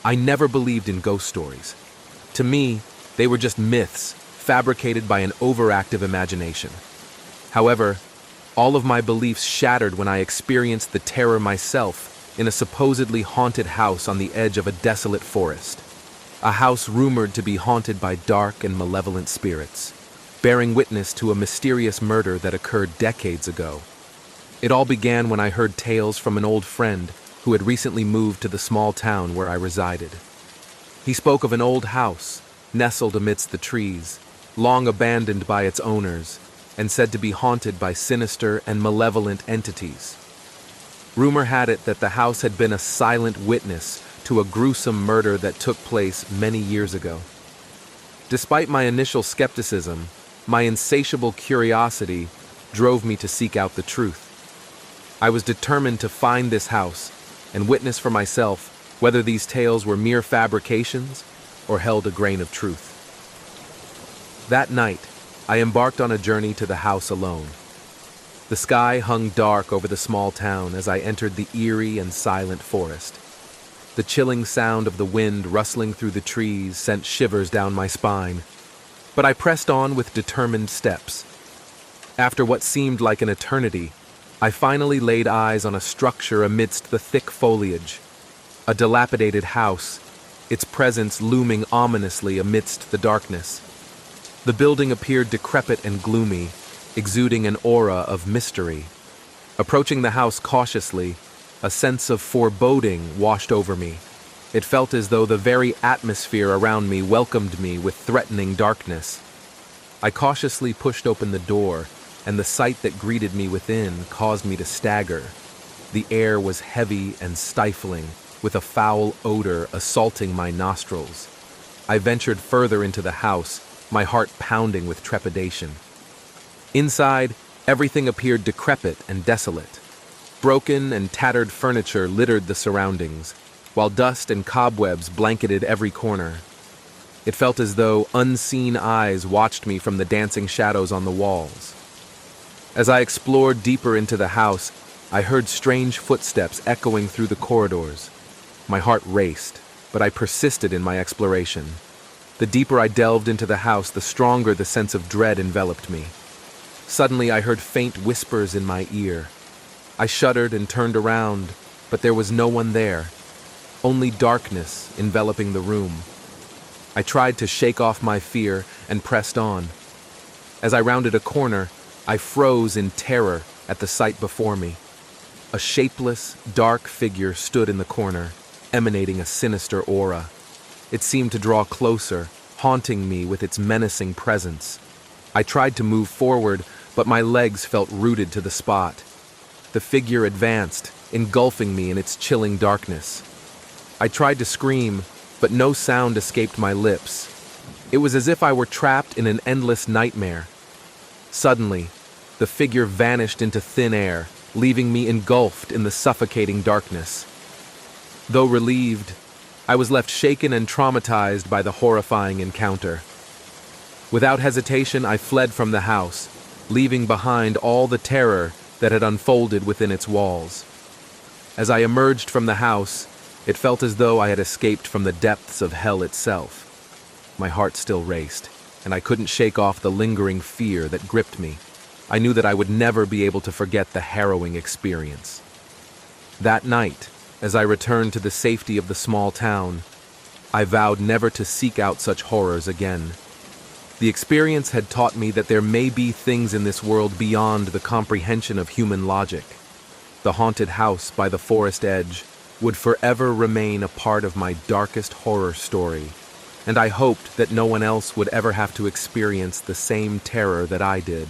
I never believed in ghost stories. To me, they were just myths, fabricated by an overactive imagination. However, all of my beliefs shattered when I experienced the terror myself in a supposedly haunted house on the edge of a desolate forest. A house rumored to be haunted by dark and malevolent spirits, bearing witness to a mysterious murder that occurred decades ago. It all began when I heard tales from an old friend who had recently moved to the small town where I resided. He spoke of an old house, nestled amidst the trees, long abandoned by its owners, and said to be haunted by sinister and malevolent entities. Rumor had it that the house had been a silent witness to a gruesome murder that took place many years ago. Despite my initial skepticism, my insatiable curiosity drove me to seek out the truth. I was determined to find this house and witness for myself whether these tales were mere fabrications or held a grain of truth. That night, I embarked on a journey to the house alone. The sky hung dark over the small town as I entered the eerie and silent forest. The chilling sound of the wind rustling through the trees sent shivers down my spine, but I pressed on with determined steps. After what seemed like an eternity, I finally laid eyes on a structure amidst the thick foliage, a dilapidated house, its presence looming ominously amidst the darkness. The building appeared decrepit and gloomy, exuding an aura of mystery. Approaching the house cautiously, a sense of foreboding washed over me. It felt as though the very atmosphere around me welcomed me with threatening darkness. I cautiously pushed open the door, and the sight that greeted me within caused me to stagger. The air was heavy and stifling, with a foul odor assaulting my nostrils. I ventured further into the house, my heart pounding with trepidation. Inside, everything appeared decrepit and desolate. Broken and tattered furniture littered the surroundings, while dust and cobwebs blanketed every corner. It felt as though unseen eyes watched me from the dancing shadows on the walls. As I explored deeper into the house, I heard strange footsteps echoing through the corridors. My heart raced, but I persisted in my exploration. The deeper I delved into the house, the stronger the sense of dread enveloped me. Suddenly, I heard faint whispers in my ear. I shuddered and turned around, but there was no one there. Only darkness enveloping the room. I tried to shake off my fear and pressed on. As I rounded a corner, I froze in terror at the sight before me. A shapeless, dark figure stood in the corner, emanating a sinister aura. It seemed to draw closer, haunting me with its menacing presence. I tried to move forward, but my legs felt rooted to the spot. The figure advanced, engulfing me in its chilling darkness. I tried to scream, but no sound escaped my lips. It was as if I were trapped in an endless nightmare. Suddenly, the figure vanished into thin air, leaving me engulfed in the suffocating darkness. Though relieved, I was left shaken and traumatized by the horrifying encounter. Without hesitation, I fled from the house, leaving behind all the terror that had unfolded within its walls. As I emerged from the house, it felt as though I had escaped from the depths of hell itself. My heart still raced, and I couldn't shake off the lingering fear that gripped me. I knew that I would never be able to forget the harrowing experience. That night, as I returned to the safety of the small town, I vowed never to seek out such horrors again. The experience had taught me that there may be things in this world beyond the comprehension of human logic. The haunted house by the forest edge would forever remain a part of my darkest horror story, and I hoped that no one else would ever have to experience the same terror that I did.